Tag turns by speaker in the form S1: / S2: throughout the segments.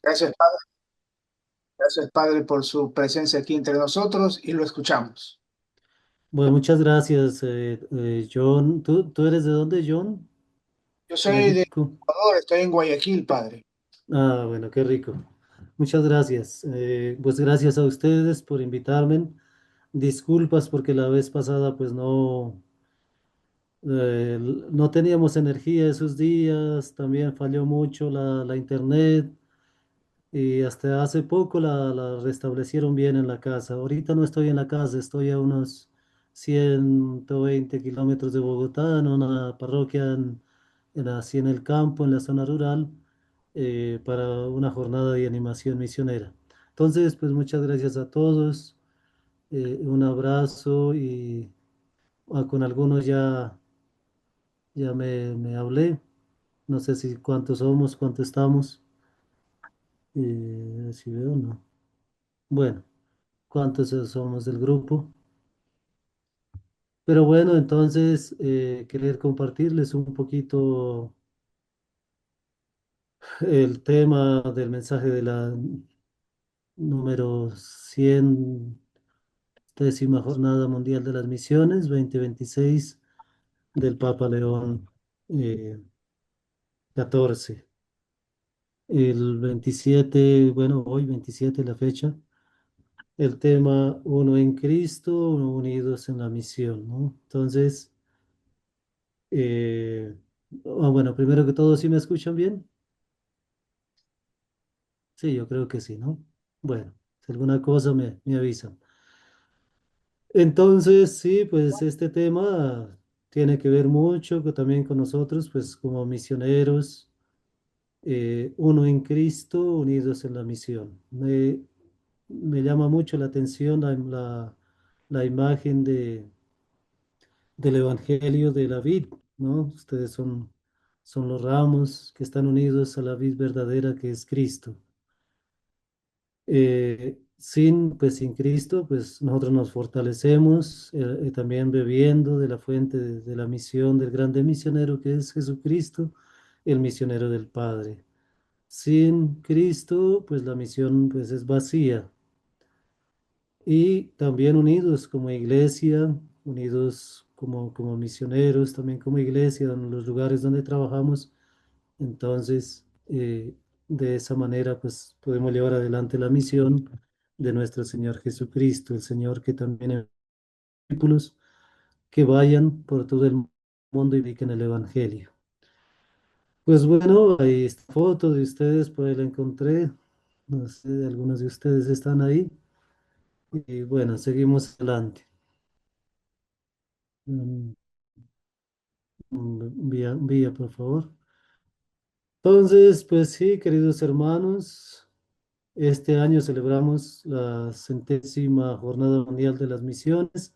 S1: Gracias, Padre. Gracias, Padre, por su presencia aquí entre nosotros y lo escuchamos.
S2: Bueno, muchas gracias, John. ¿Tú eres de dónde, John?
S1: Yo soy de
S2: México.
S1: Ecuador, estoy en Guayaquil, Padre.
S2: Ah, bueno, qué rico. Muchas gracias. Pues gracias a ustedes por invitarme. Disculpas porque la vez pasada pues no teníamos energía esos días, también falló mucho la internet y hasta hace poco la restablecieron bien en la casa. Ahorita no estoy en la casa, estoy a unos 120 kilómetros de Bogotá, en una parroquia así en el campo, en la zona rural, para una jornada de animación misionera. Entonces, pues muchas gracias a todos, un abrazo y con algunos ya me hablé, no sé si cuántos somos, cuántos estamos, si veo, no. Bueno. ¿Cuántos somos del grupo? Pero bueno, entonces querer compartirles un poquito el tema del mensaje de la número 100 décima Jornada Mundial de las Misiones 2026 del Papa León eh, XIV. El 27, bueno, hoy 27 la fecha, el tema uno en Cristo, uno unidos en la misión, ¿no? Entonces, Eh, bueno, primero que todo, ¿sí me escuchan bien? Sí, yo creo que sí, ¿no? Bueno, si alguna cosa me avisan. Entonces, sí, pues este tema tiene que ver mucho también con nosotros, pues como misioneros, uno en Cristo, unidos en la misión. Me llama mucho la atención la imagen del Evangelio de la vid, ¿no? Ustedes son los ramos que están unidos a la vid verdadera que es Cristo. Sin Cristo, pues nosotros nos fortalecemos también bebiendo de la fuente de la misión del grande misionero que es Jesucristo, el misionero del Padre. Sin Cristo, pues la misión pues es vacía. Y también unidos como iglesia, unidos como misioneros, también como iglesia, en los lugares donde trabajamos. Entonces, de esa manera, pues podemos llevar adelante la misión de nuestro Señor Jesucristo, el Señor que también envía discípulos que vayan por todo el mundo y prediquen el Evangelio. Pues bueno, ahí esta foto de ustedes, por ahí la encontré. No sé, algunos de ustedes están ahí. Y bueno, seguimos adelante. Mm, vía, por favor. Entonces, pues sí, queridos hermanos, este año celebramos la centésima Jornada Mundial de las Misiones,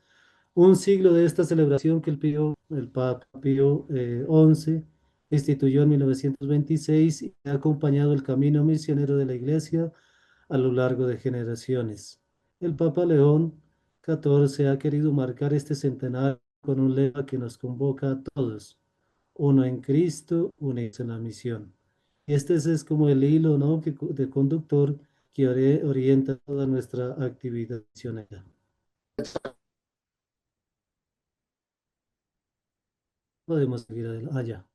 S2: un siglo de esta celebración que el Papa Pío XI instituyó en 1926 y ha acompañado el camino misionero de la Iglesia a lo largo de generaciones. El Papa León XIV ha querido marcar este centenario con un lema que nos convoca a todos: uno en Cristo, unidos en la misión. Este es como el hilo, ¿no? De conductor que orienta toda nuestra actividad misionera. Podemos seguir adelante. Ya.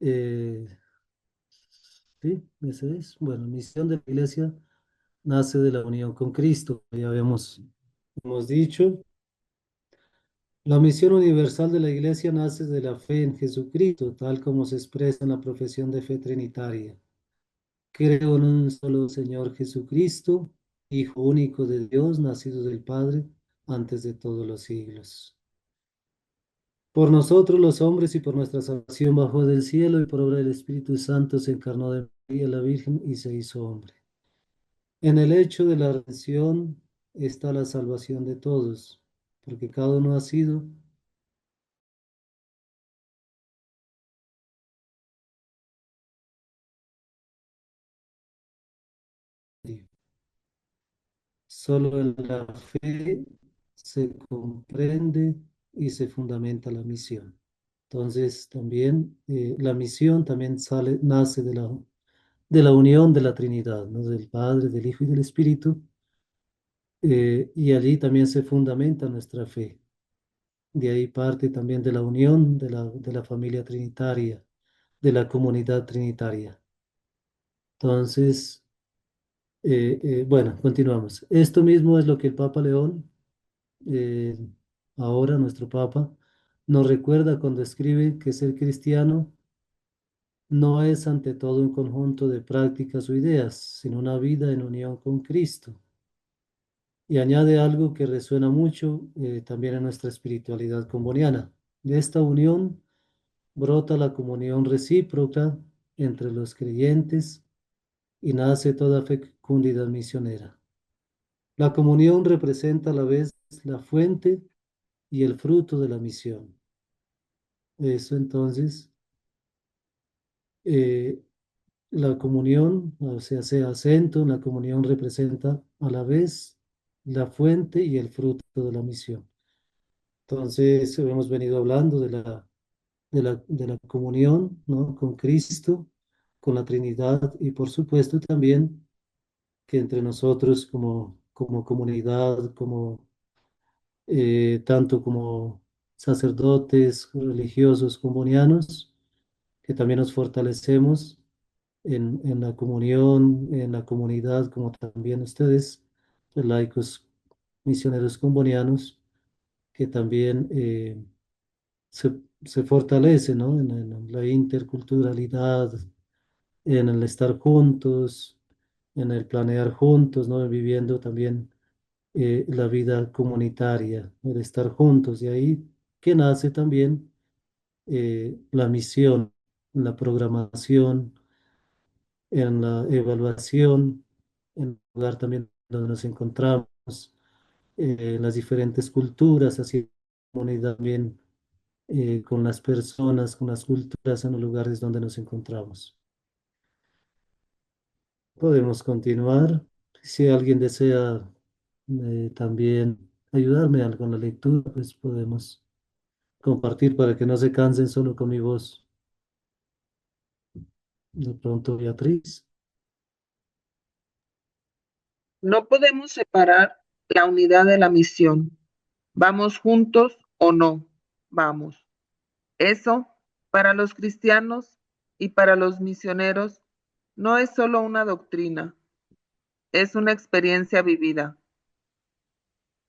S2: Eh, sí, ese es. Bueno, misión de la iglesia nace de la unión con Cristo. Ya hemos dicho. La misión universal de la iglesia nace de la fe en Jesucristo, tal como se expresa en la profesión de fe trinitaria. Creo en un solo Señor Jesucristo, Hijo único de Dios, nacido del Padre antes de todos los siglos. Por nosotros los hombres y por nuestra salvación bajó del cielo y por obra del Espíritu Santo se encarnó de María la Virgen y se hizo hombre. En el hecho de la redención está la salvación de todos, porque cada uno ha sido solo en la fe se comprende y se fundamenta la misión. Entonces, también la misión también nace de la unión de la Trinidad, ¿no? Del Padre, del Hijo y del Espíritu, y allí también se fundamenta nuestra fe. De ahí parte también de la unión de la familia trinitaria, de la comunidad trinitaria. Entonces, bueno, continuamos. Esto mismo es lo que el Papa León, eh, ahora nuestro Papa, nos recuerda cuando escribe que ser cristiano no es ante todo un conjunto de prácticas o ideas, sino una vida en unión con Cristo. Y añade algo que resuena mucho también en nuestra espiritualidad comboniana. De esta unión brota la comunión recíproca entre los creyentes y nace toda fecundidad misionera. La comunión representa a la vez la fuente y el fruto de la misión. Eso entonces, eh, la comunión, o sea, se acento, la comunión representa a la vez la fuente y el fruto de la misión. Entonces, hemos venido hablando de la comunión, ¿no? Con Cristo, con la Trinidad y por supuesto también que entre nosotros como comunidad, tanto como sacerdotes religiosos comunianos, que también nos fortalecemos en la comunión, en la comunidad, como también ustedes, pues, laicos misioneros combonianos, que también se fortalece, ¿no? En la interculturalidad, en el estar juntos, en el planear juntos, ¿no? Viviendo también la vida comunitaria, el estar juntos. De ahí que nace también la misión, la programación, en la evaluación, en el lugar también donde nos encontramos, en las diferentes culturas, así como también con las personas, con las culturas en los lugares donde nos encontramos. Podemos continuar. Si alguien desea también ayudarme con la lectura, pues podemos compartir para que no se cansen solo con mi voz. De pronto, Beatriz.
S3: No podemos separar la unidad de la misión. ¿Vamos juntos o no? Vamos. Eso, para los cristianos y para los misioneros, no es solo una doctrina, es una experiencia vivida.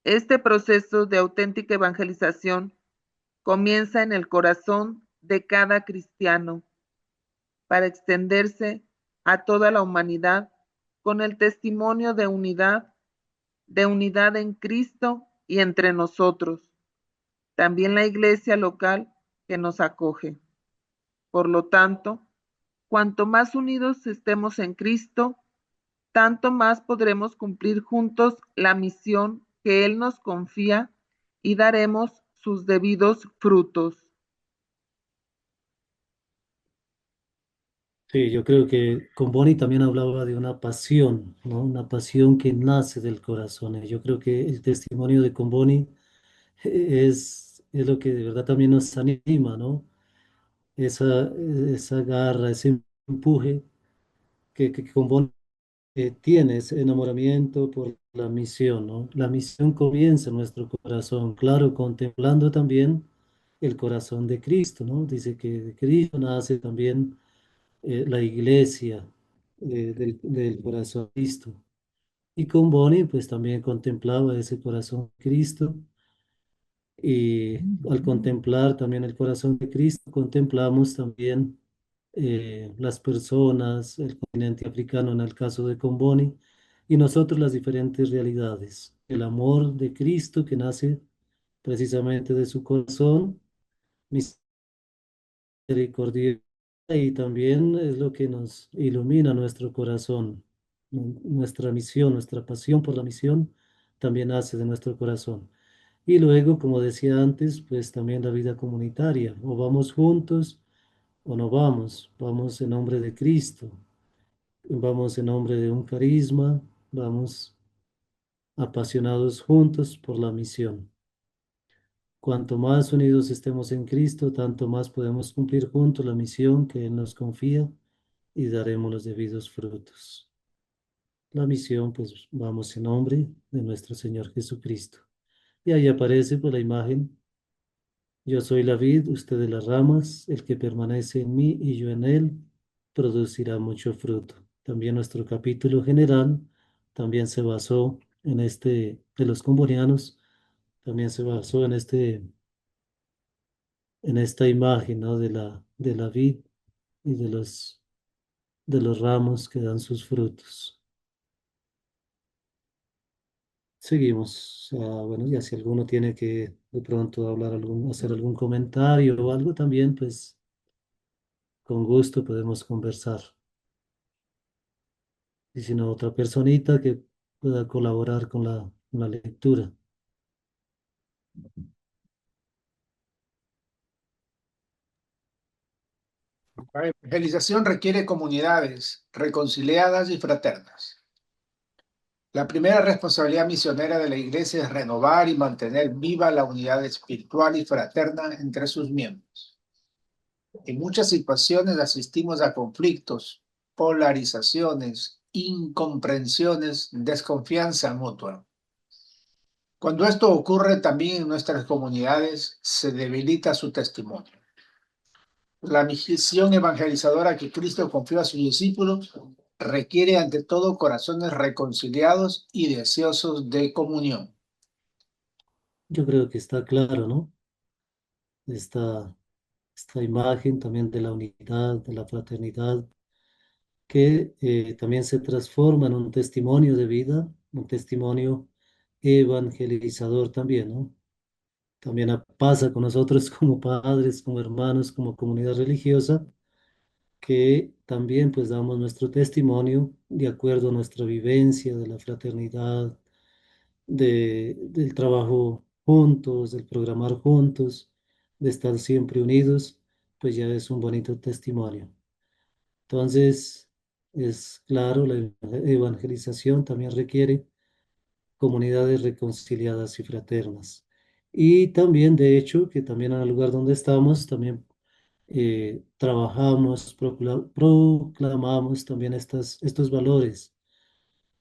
S3: Este proceso de auténtica evangelización comienza en el corazón de cada cristiano para extenderse a toda la humanidad con el testimonio de unidad en Cristo y entre nosotros, también la iglesia local que nos acoge. Por lo tanto, cuanto más unidos estemos en Cristo, tanto más podremos cumplir juntos la misión que Él nos confía y daremos sus debidos frutos.
S2: Sí, yo creo que con Bonnie también hablaba de una pasión, ¿no? Una pasión que nace del corazón. Y yo creo que el testimonio de Comboni es lo que de verdad también nos anima, ¿no? Esa garra, ese empuje que Comboni tiene, ese enamoramiento por la misión, ¿no? La misión comienza en nuestro corazón, claro, contemplando también el corazón de Cristo, ¿no? Dice que de Cristo nace también la iglesia del corazón de Cristo. Y con Bonnie, pues también contemplaba ese corazón de Cristo. Y al contemplar también el corazón de Cristo, contemplamos también las personas, el continente africano en el caso de Comboni, y nosotros las diferentes realidades. El amor de Cristo que nace precisamente de su corazón, misericordia y también es lo que nos ilumina nuestro corazón. Nuestra misión, nuestra pasión por la misión también nace de nuestro corazón. Y luego, como decía antes, pues también la vida comunitaria. O vamos juntos o no vamos. Vamos en nombre de Cristo. Vamos en nombre de un carisma. Vamos apasionados juntos por la misión. Cuanto más unidos estemos en Cristo, tanto más podemos cumplir juntos la misión que Él nos confía y daremos los debidos frutos. La misión, pues vamos en nombre de nuestro Señor Jesucristo. Y ahí aparece pues la imagen: yo soy la vid, ustedes las ramas, el que permanece en mí y yo en él, producirá mucho fruto. También nuestro capítulo general también se basó en este, de los combonianos, también se basó en esta imagen, ¿no? De la vid y de los ramos que dan sus frutos. Seguimos. Bueno, ya si alguno tiene que de pronto hablar hacer algún comentario o algo también, pues con gusto podemos conversar. Y si no, otra personita que pueda colaborar con la lectura.
S1: La evangelización requiere comunidades reconciliadas y fraternas. La primera responsabilidad misionera de la Iglesia es renovar y mantener viva la unidad espiritual y fraterna entre sus miembros. En muchas situaciones asistimos a conflictos, polarizaciones, incomprensiones, desconfianza mutua. Cuando esto ocurre también en nuestras comunidades, se debilita su testimonio. La misión evangelizadora que Cristo confió a sus discípulos requiere ante todo corazones reconciliados y deseosos de comunión.
S2: Yo creo que está claro, ¿no? Esta, esta imagen también de la unidad, de la fraternidad, que también se transforma en un testimonio de vida, un testimonio evangelizador también, ¿no? También pasa con nosotros como padres, como hermanos, como comunidad religiosa, que también pues damos nuestro testimonio de acuerdo a nuestra vivencia de la fraternidad, del trabajo juntos, del programar juntos, de estar siempre unidos, pues ya es un bonito testimonio. Entonces, es claro, la evangelización también requiere comunidades reconciliadas y fraternas. Y también, de hecho, que también en el lugar donde estamos, también trabajamos, proclamamos también estos valores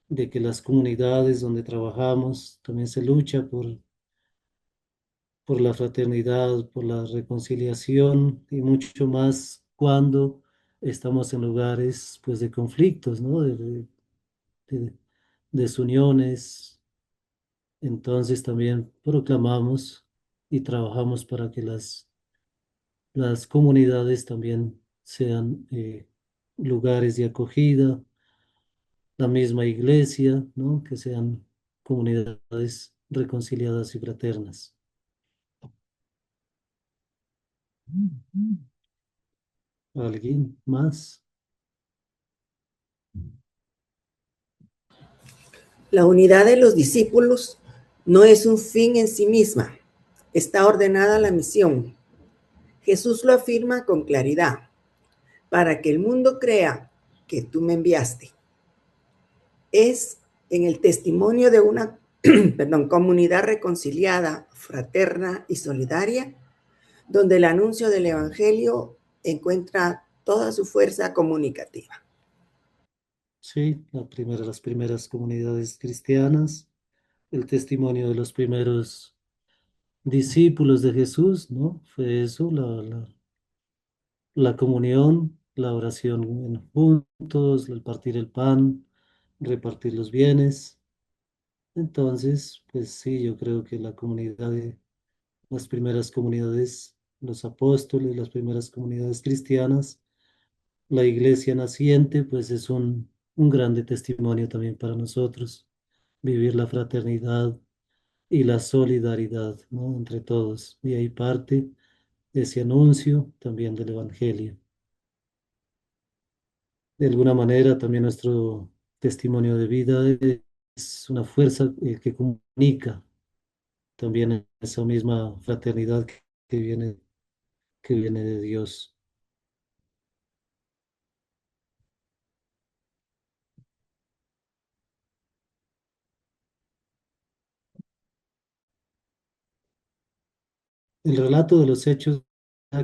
S2: de que las comunidades donde trabajamos también se lucha por la fraternidad, por la reconciliación y mucho más cuando estamos en lugares pues de conflictos, ¿no? De desuniones. Entonces también proclamamos y trabajamos para que las comunidades también sean lugares de acogida, la misma iglesia, ¿no? Que sean comunidades reconciliadas y fraternas. ¿Alguien más?
S4: La unidad de los discípulos no es un fin en sí misma, está ordenada la misión. Jesús lo afirma con claridad, para que el mundo crea que tú me enviaste. Es en el testimonio de una comunidad reconciliada, fraterna y solidaria, donde el anuncio del Evangelio encuentra toda su fuerza comunicativa.
S2: Sí, las primeras comunidades cristianas, el testimonio de los primeros discípulos de Jesús, ¿no? Fue eso, la comunión, la oración juntos, el partir el pan, repartir los bienes. Entonces, pues sí, yo creo que la comunidad las primeras comunidades, los apóstoles, las primeras comunidades cristianas, la iglesia naciente, pues es un grande testimonio también para nosotros, vivir la fraternidad y la solidaridad, ¿no? Entre todos. Y ahí parte ese anuncio también del Evangelio. De alguna manera, también nuestro testimonio de vida es una fuerza que comunica también esa misma fraternidad que viene de Dios. El relato de los hechos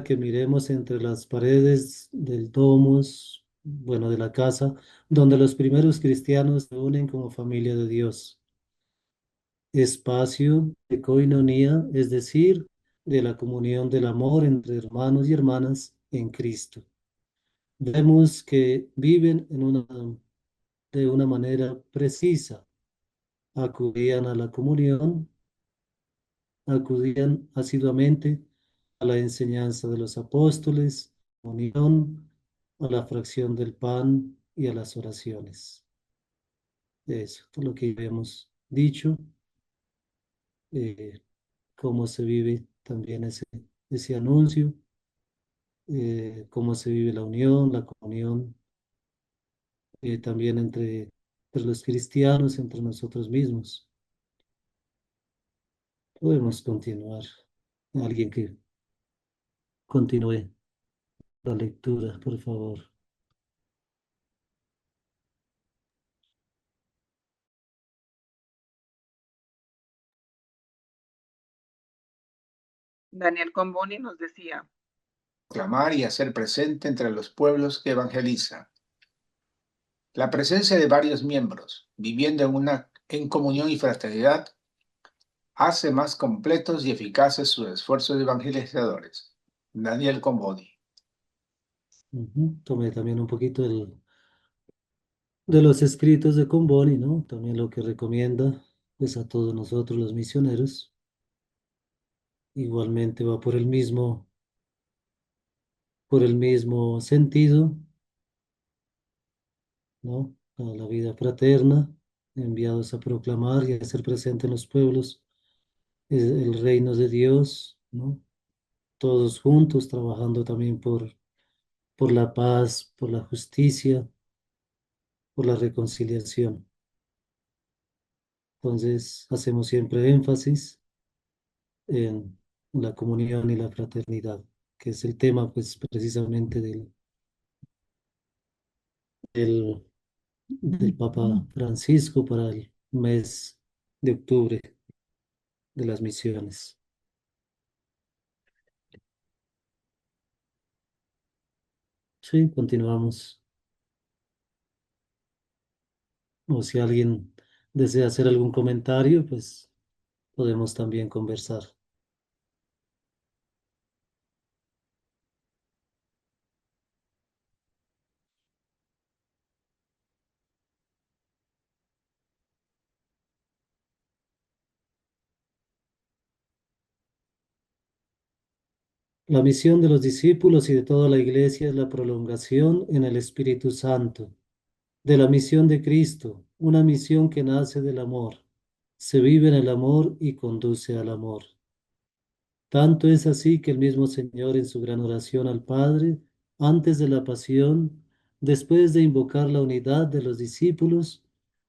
S2: que miremos entre las paredes del domus, bueno, de la casa donde los primeros cristianos se unen como familia de Dios. Espacio de coinonía, es decir, de la comunión del amor entre hermanos y hermanas en Cristo. Vemos que viven de una manera precisa. Acudían a la comunión, acudían asiduamente a la enseñanza de los apóstoles, comunión, a la fracción del pan y a las oraciones. Eso, todo lo que hemos dicho, eh, cómo se vive también ese anuncio, cómo se vive la unión, la comunión, también entre los cristianos, entre nosotros mismos. Podemos continuar. Alguien que continúe la lectura, por favor.
S3: Daniel Comboni nos decía,
S1: Clamar y hacer presente entre los pueblos que evangeliza. La presencia de varios miembros viviendo en comunión y fraternidad hace más completos y eficaces sus esfuerzos evangelizadores. Daniel Comboni.
S2: Tomé también un poquito de los escritos de Comboni, ¿no? También lo que recomienda, pues a todos nosotros los misioneros. Igualmente va por el mismo sentido, ¿no? A la vida fraterna, enviados a proclamar y a hacer presente en los pueblos el reino de Dios, ¿no? Todos juntos trabajando también por la paz, por la justicia, por la reconciliación. Entonces, hacemos siempre énfasis en la comunión y la fraternidad, que es el tema, pues, precisamente del, del Papa Francisco para el mes de octubre de las misiones. Sí, continuamos. O si alguien desea hacer algún comentario, pues podemos también conversar. La misión de los discípulos y de toda la iglesia es la prolongación en el Espíritu Santo de la misión de Cristo, una misión que nace del amor, se vive en el amor y conduce al amor. Tanto es así que el mismo Señor en su gran oración al Padre, antes de la pasión, después de invocar la unidad de los discípulos,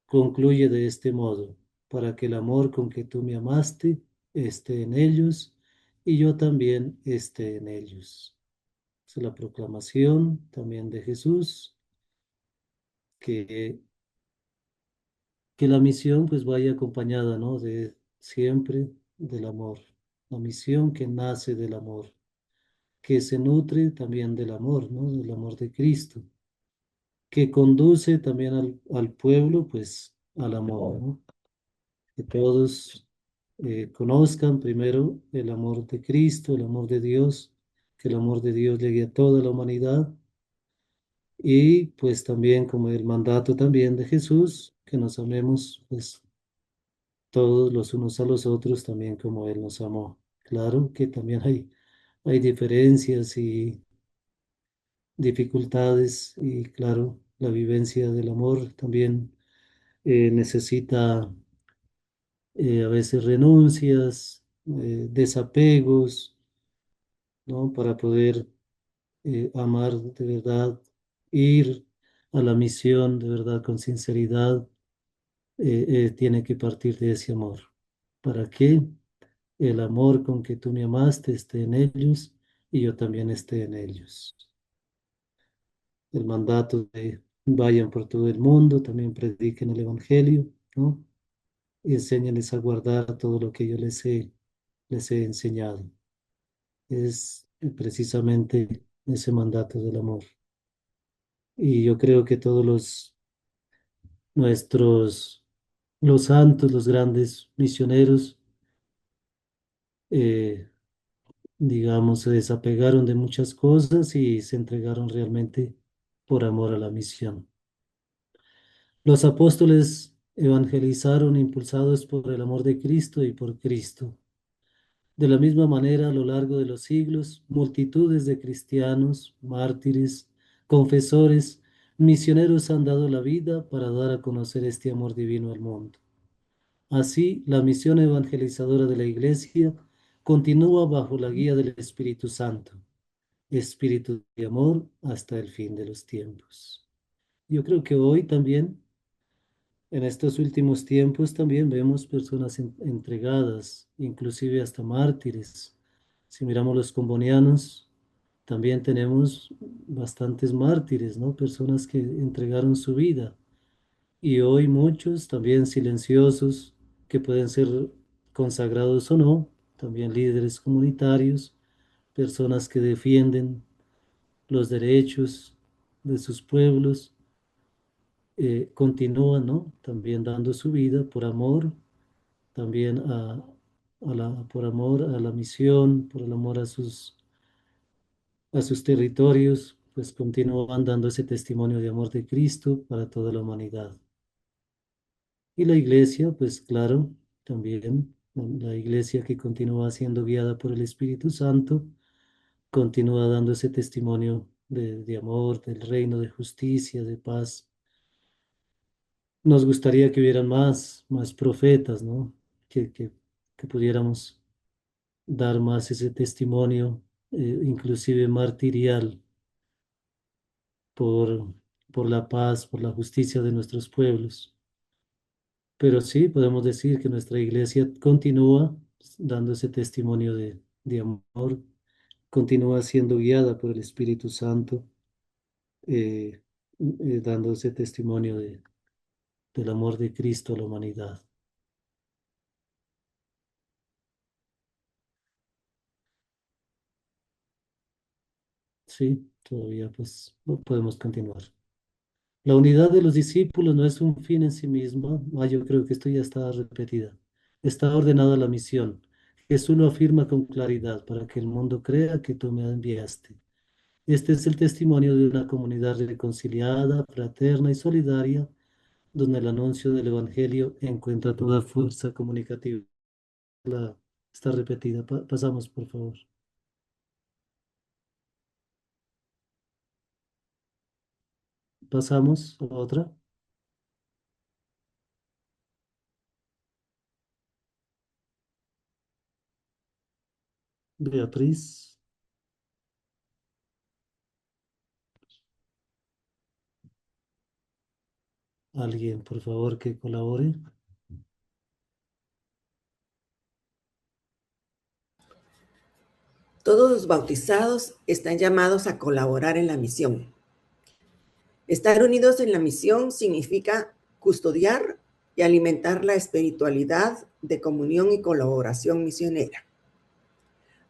S2: concluye de este modo, para que el amor con que tú me amaste esté en ellos y yo también esté en ellos. Es la proclamación también de Jesús, que, que la misión pues vaya acompañada, ¿no? De siempre del amor, la misión que nace del amor, que se nutre también del amor, ¿no? Del amor de Cristo, que conduce también al pueblo, pues, al amor, ¿no? Que todos conozcan primero el amor de Cristo, el amor de Dios, que el amor de Dios llegue a toda la humanidad y pues también como el mandato también de Jesús, que nos amemos, pues, todos los unos a los otros también como Él nos amó. Claro que también hay diferencias y dificultades y claro, la vivencia del amor también necesita a veces renuncias, desapegos, ¿no? Para poder amar de verdad, ir a la misión de verdad con sinceridad, tiene que partir de ese amor. ¿Para que el amor con que tú me amaste esté en ellos y yo también esté en ellos? El mandato de vayan por todo el mundo, también prediquen el Evangelio, ¿no? Y enséñenles a guardar todo lo que yo les he enseñado. Es precisamente ese mandato del amor. Y yo creo que todos nuestros, los santos, los grandes misioneros, eh, digamos, se desapegaron de muchas cosas y se entregaron realmente por amor a la misión. Los apóstoles evangelizaron impulsados por el amor de Cristo y por Cristo. De la misma manera, a lo largo de los siglos, multitudes de cristianos, mártires, confesores, misioneros han dado la vida para dar a conocer este amor divino al mundo. Así, la misión evangelizadora de la Iglesia continúa bajo la guía del Espíritu Santo, espíritu de amor hasta el fin de los tiempos. Yo creo que hoy también, en estos últimos tiempos, también vemos personas entregadas, inclusive hasta mártires. Si miramos los combonianos, también tenemos bastantes mártires, ¿no? Personas que entregaron su vida. Y hoy muchos también silenciosos, que pueden ser consagrados o no, también líderes comunitarios, personas que defienden los derechos de sus pueblos, continúan, ¿no? También dando su vida por amor, también por amor a la misión, por el amor a sus territorios, pues continúan dando ese testimonio de amor de Cristo para toda la humanidad. Y la iglesia, pues claro, también la iglesia que continúa siendo guiada por el Espíritu Santo, continúa dando ese testimonio de amor, del reino, de justicia, de paz. Nos gustaría que hubieran más profetas, ¿no? Que pudiéramos dar más ese testimonio, inclusive martirial, por, por la paz, por la justicia de nuestros pueblos. Pero sí, podemos decir que nuestra iglesia continúa dando ese testimonio de amor, continúa siendo guiada por el Espíritu Santo, eh, dando ese testimonio del amor de Cristo a la humanidad. Sí, todavía pues no podemos continuar. La unidad de los discípulos no es un fin en sí mismo. Yo creo que esto ya está repetida. Está ordenada la misión. Jesús lo afirma con claridad para que el mundo crea que tú me enviaste. Este es el testimonio de una comunidad reconciliada, fraterna y solidaria, donde el anuncio del Evangelio encuentra toda fuerza comunicativa. Está repetida. Pasamos, por favor. Pasamos a la otra. Beatriz, alguien, por favor, que colabore.
S4: Todos los bautizados están llamados a colaborar en la misión. Estar unidos en la misión significa custodiar y alimentar la espiritualidad de comunión y colaboración misionera.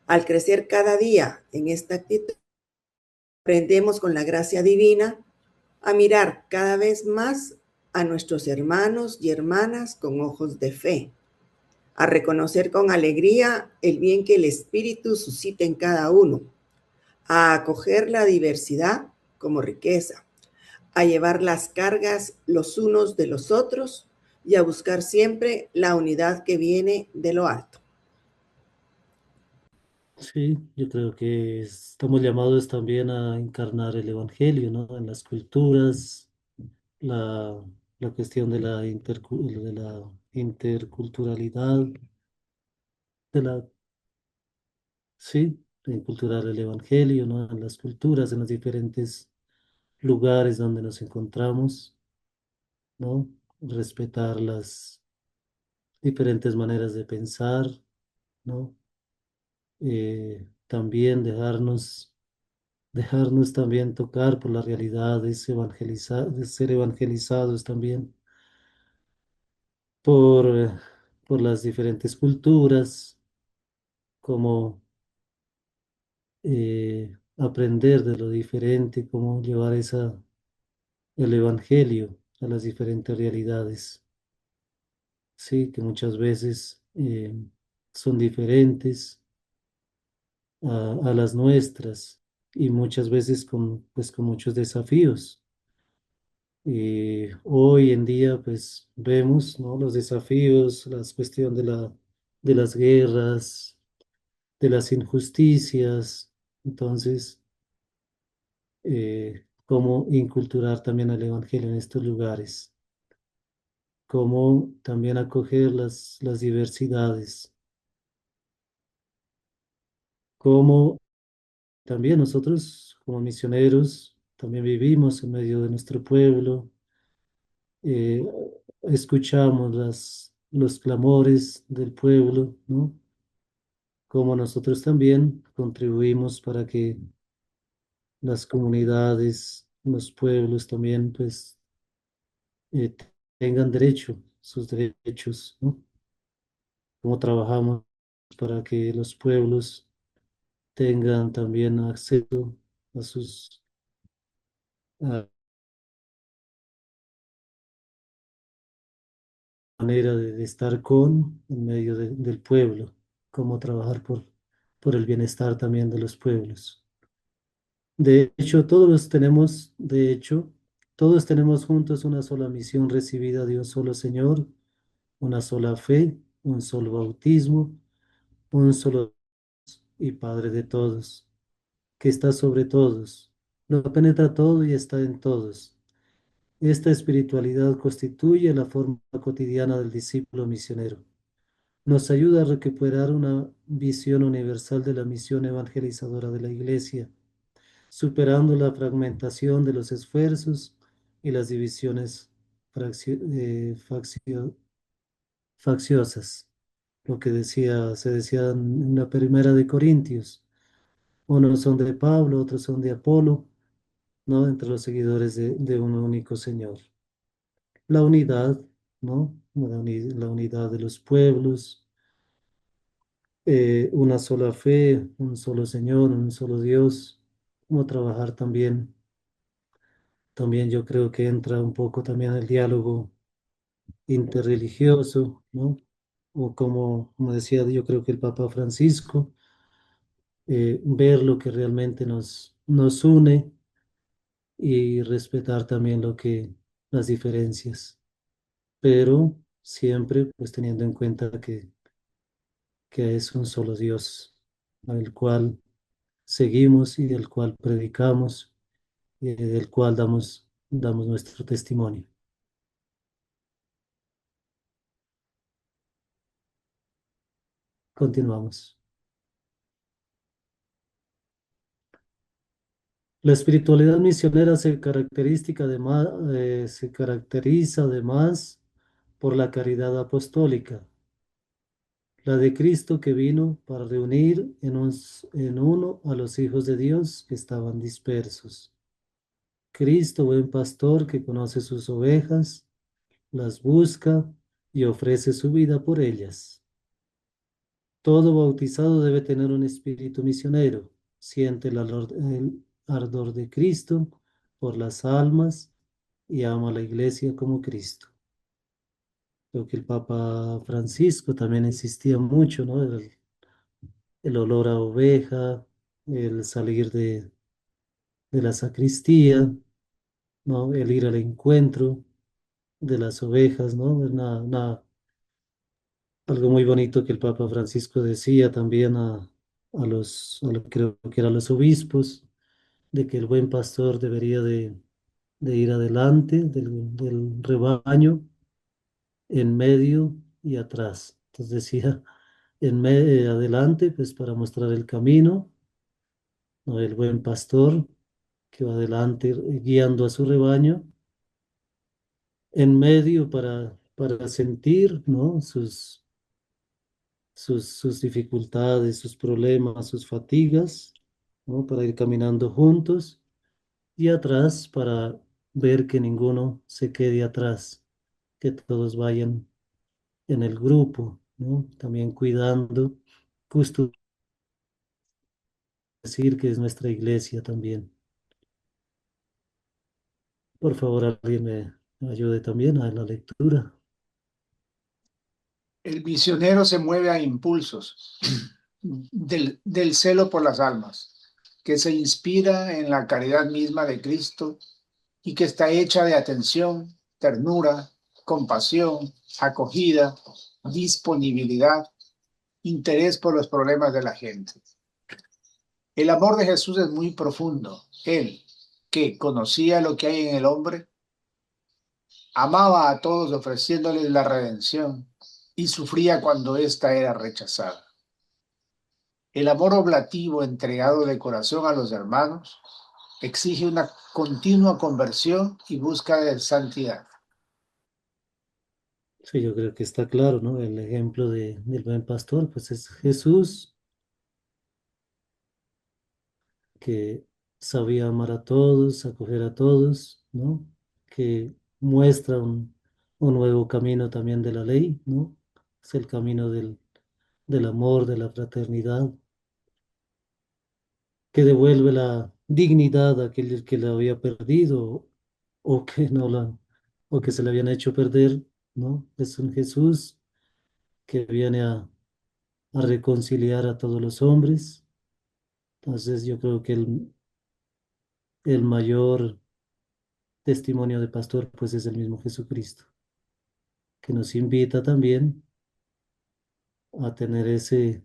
S4: Al crecer cada día en esta actitud, aprendemos con la gracia divina a mirar cada vez más a nuestros hermanos y hermanas con ojos de fe, a reconocer con alegría el bien que el Espíritu suscita en cada uno, a acoger la diversidad como riqueza, a llevar las cargas los unos de los otros y a buscar siempre la unidad que viene de lo alto.
S2: Sí, yo creo que estamos llamados también a encarnar el Evangelio, ¿no? En las culturas, la, la cuestión de de la interculturalidad, de la, sí, de inculturar el Evangelio, ¿no? En las culturas, en los diferentes lugares donde nos encontramos, ¿no? Respetar las diferentes maneras de pensar, ¿no? También dejarnos también tocar por la realidad de ser evangelizados también por, eh, por las diferentes culturas, como aprender de lo diferente, cómo llevar el Evangelio a las diferentes realidades, sí, que muchas veces son diferentes a las nuestras y muchas veces con, pues, con muchos desafíos. Hoy en día, pues vemos, ¿no? Los desafíos, la cuestión de las guerras, de las injusticias. Entonces, cómo inculturar también el Evangelio en estos lugares, cómo también acoger las diversidades, cómo también nosotros como misioneros también vivimos en medio de nuestro pueblo, eh, escuchamos los clamores del pueblo, ¿no? Como nosotros también contribuimos para que las comunidades, los pueblos también, pues, eh, tengan derecho, sus derechos, ¿no? Cómo trabajamos para que los pueblos tengan también acceso a sus a manera de estar con en medio del pueblo, cómo trabajar por el bienestar también de los pueblos. De hecho, todos tenemos juntos una sola misión recibida de un solo Señor, una sola fe, un solo bautismo, un solo y Padre de todos, que está sobre todos, lo penetra todo y está en todos. Esta espiritualidad constituye la forma cotidiana del discípulo misionero. Nos ayuda a recuperar una visión universal de la misión evangelizadora de la Iglesia, superando la fragmentación de los esfuerzos y las divisiones facciosas. Lo que se decía en la primera de Corintios. Unos son de Pablo, otros son de Apolo, ¿no? Entre los seguidores de un único Señor. La unidad, ¿no? La unidad de los pueblos, una sola fe, un solo Señor, un solo Dios. Cómo trabajar también. También yo creo que entra un poco también el diálogo interreligioso, ¿no? O como decía, yo creo que el Papa Francisco, ver lo que realmente nos une y respetar también las diferencias, pero siempre pues teniendo en cuenta que es un solo Dios, al cual seguimos y del cual predicamos y del cual damos nuestro testimonio. Continuamos. La espiritualidad misionera se caracteriza además por la caridad apostólica, la de Cristo que vino para reunir en uno a los hijos de Dios que estaban dispersos. Cristo, buen pastor que conoce sus ovejas, las busca y ofrece su vida por ellas. Todo bautizado debe tener un espíritu misionero, siente el ardor de Cristo por las almas y ama a la iglesia como Cristo. Creo que el Papa Francisco también insistía mucho, ¿no? El olor a oveja, el salir de la sacristía, ¿no? El ir al encuentro de las ovejas, ¿no? Es algo muy bonito que el Papa Francisco decía también creo que eran los obispos, de que el buen pastor debería de ir adelante del rebaño, en medio y atrás. Entonces decía, adelante, pues para mostrar el camino, ¿no? El buen pastor que va adelante guiando a su rebaño, en medio para sentir, ¿no? Sus dificultades, sus problemas, sus fatigas, ¿no? Para ir caminando juntos y atrás para ver que ninguno se quede atrás, que todos vayan en el grupo, ¿no? También cuidando, justo decir que es nuestra iglesia también. Por favor, alguien me ayude también a la lectura.
S1: El misionero se mueve a impulsos del celo por las almas, que se inspira en la caridad misma de Cristo y que está hecha de atención, ternura, compasión, acogida, disponibilidad, interés por los problemas de la gente. El amor de Jesús es muy profundo. Él, que conocía lo que hay en el hombre, amaba a todos ofreciéndoles la redención y sufría cuando ésta era rechazada. El amor oblativo entregado de corazón a los hermanos exige una continua conversión y búsqueda de santidad.
S2: Sí, yo creo que está claro, ¿no? El ejemplo del buen pastor, pues es Jesús, que sabía amar a todos, acoger a todos, ¿no? Que muestra un nuevo camino también de la ley, ¿no? Es el camino del amor, de la fraternidad, que devuelve la dignidad a aquel que la había perdido o que no la, o que se le habían hecho perder, ¿no? Es un Jesús que viene a reconciliar a todos los hombres. Entonces yo creo que el mayor testimonio de pastor pues es el mismo Jesucristo, que nos invita también a tener ese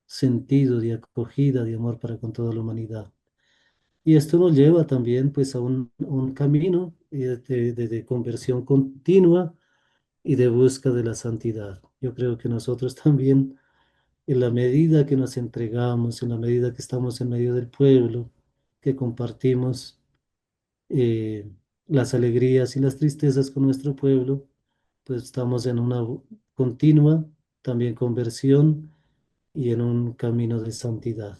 S2: sentido de acogida, de amor para con toda la humanidad. Y esto nos lleva también pues a un camino de conversión continua y de busca de la santidad. Yo creo que nosotros también, en la medida que nos entregamos, en la medida que estamos en medio del pueblo, que compartimos eh, las alegrías y las tristezas con nuestro pueblo, pues estamos en una continua también conversión y en un camino de santidad.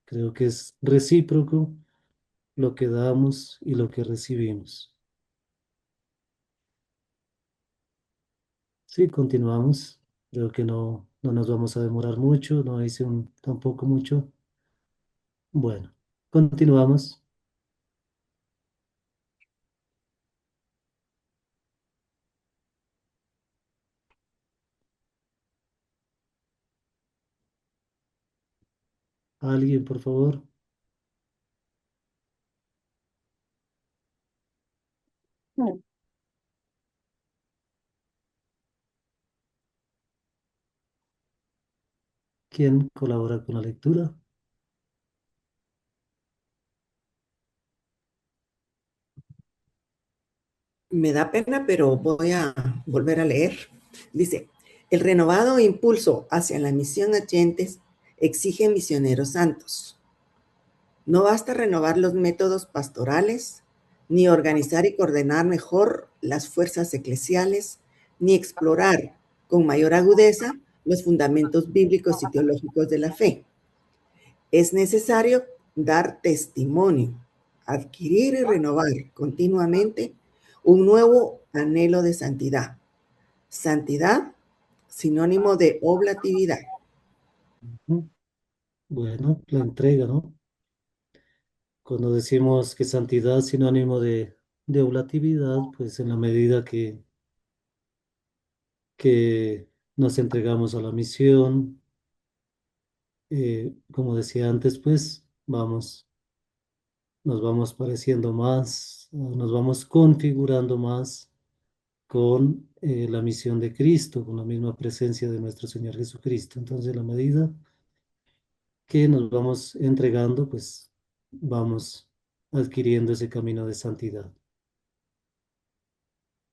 S2: Creo que es recíproco lo que damos y lo que recibimos. Sí, continuamos. Creo que no nos vamos a demorar mucho, no hice tampoco mucho. Bueno, continuamos. Alguien, por favor. ¿Quién colabora con la lectura?
S4: Me da pena, pero voy a volver a leer. Dice, el renovado impulso hacia la misión oyentes exige misioneros santos. No basta renovar los métodos pastorales, ni organizar y coordinar mejor las fuerzas eclesiales, ni explorar con mayor agudeza los fundamentos bíblicos y teológicos de la fe. Es necesario dar testimonio, adquirir y renovar continuamente un nuevo anhelo de santidad. Santidad, sinónimo de oblatividad.
S2: Bueno, la entrega, ¿no? Cuando decimos que santidad es sinónimo de oblatividad, pues en la medida que nos entregamos a la misión, como decía antes, pues nos vamos pareciendo más, nos vamos configurando más con la misión de Cristo, con la misma presencia de nuestro Señor Jesucristo. Entonces, en la medida que nos vamos entregando, pues vamos adquiriendo ese camino de santidad.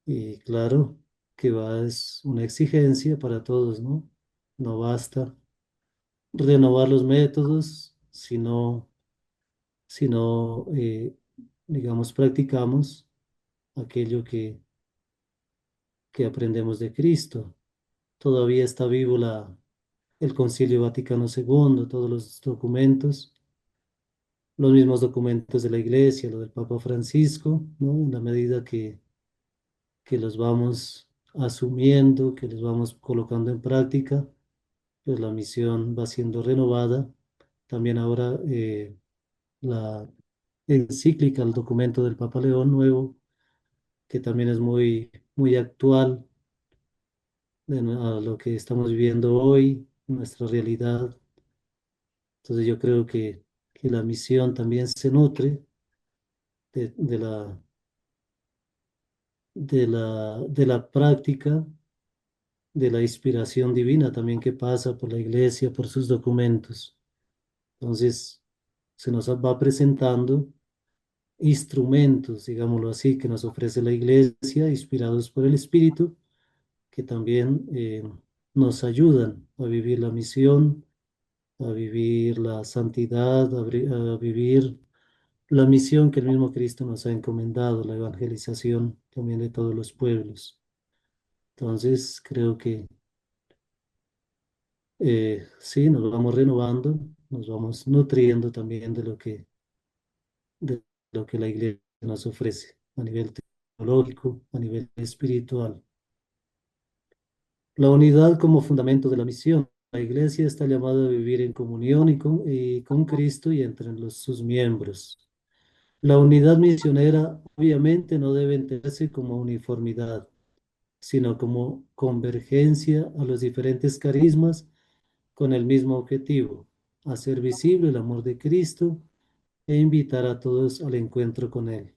S2: Y claro que es una exigencia para todos, ¿no? No basta renovar los métodos, sino digamos, practicamos aquello que aprendemos de Cristo. Todavía está vivo el Concilio Vaticano II, todos los documentos, los mismos documentos de la Iglesia, lo del Papa Francisco, ¿no? En la medida que los vamos asumiendo, que los vamos colocando en práctica, pues la misión va siendo renovada. También ahora la encíclica, el documento del Papa León nuevo, que también es muy, muy actual a lo que estamos viviendo hoy, nuestra realidad. Entonces yo creo que la misión también se nutre de la práctica, de la inspiración divina también que pasa por la iglesia, por sus documentos. Entonces se nos va presentando instrumentos, digámoslo así, que nos ofrece la iglesia, inspirados por el Espíritu, que también nos ayudan a vivir la misión, a vivir la santidad, a vivir la misión que el mismo Cristo nos ha encomendado, la evangelización también de todos los pueblos. Entonces, creo que sí, nos vamos renovando, nos vamos nutriendo también de lo que la iglesia nos ofrece a nivel teológico, a nivel espiritual. La unidad como fundamento de la misión. La iglesia está llamada a vivir en comunión y con Cristo y entre sus miembros. La unidad misionera obviamente no debe entenderse como uniformidad, sino como convergencia a los diferentes carismas con el mismo objetivo: hacer visible el amor de Cristo e invitar a todos al encuentro con Él.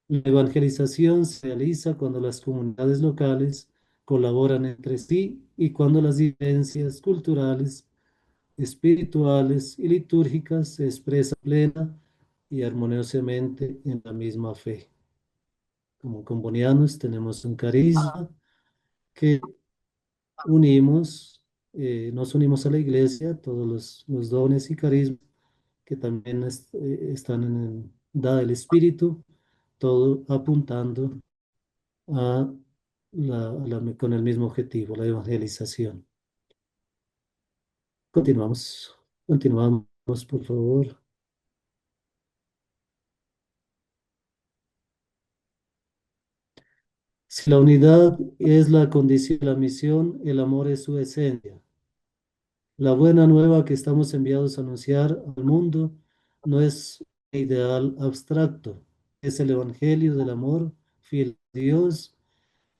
S2: La evangelización se realiza cuando las comunidades locales colaboran entre sí y cuando las diferencias culturales, espirituales y litúrgicas se expresan plena y armoniosamente en la misma fe. Como combonianos tenemos un carisma que unimos, nos unimos a la iglesia, todos los dones y carismas que también están dada el Espíritu, todo apuntando a con el mismo objetivo, la evangelización. Continuamos, por favor. Si la unidad es la condición de la misión, el amor es su esencia. La buena nueva que estamos enviados a anunciar al mundo no es un ideal abstracto, es el Evangelio del amor fiel a Dios,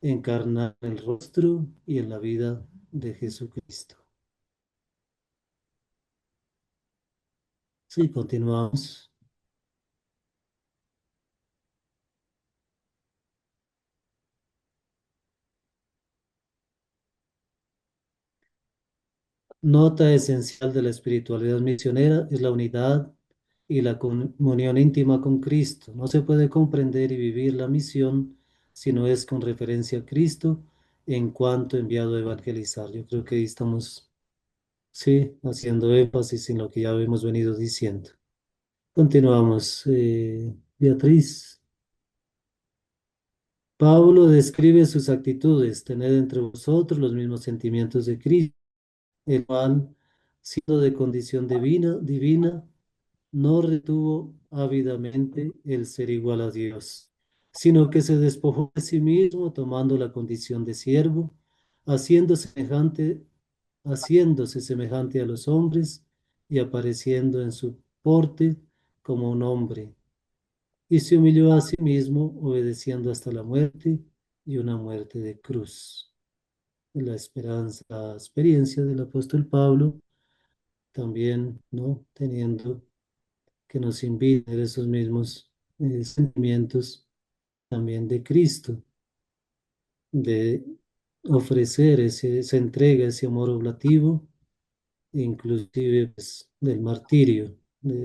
S2: encarnado en el rostro y en la vida de Jesucristo. Sí, continuamos. Nota esencial de la espiritualidad misionera es la unidad y la comunión íntima con Cristo. No se puede comprender y vivir la misión si no es con referencia a Cristo en cuanto enviado a evangelizar. Yo creo que ahí estamos, sí, haciendo énfasis en lo que ya hemos venido diciendo. Continuamos. Beatriz. Pablo describe sus actitudes: tened entre vosotros los mismos sentimientos de Cristo, el cual, siendo de condición divina, no retuvo ávidamente el ser igual a Dios, sino que se despojó de sí mismo, tomando la condición de siervo, haciéndose semejante a los hombres y apareciendo en su porte como un hombre. Y se humilló a sí mismo, obedeciendo hasta la muerte y una muerte de cruz. La experiencia del apóstol Pablo, también, ¿no? Teniendo que nos invita a esos mismos sentimientos también de Cristo, de ofrecer esa entrega, ese amor oblativo, inclusive pues, del martirio,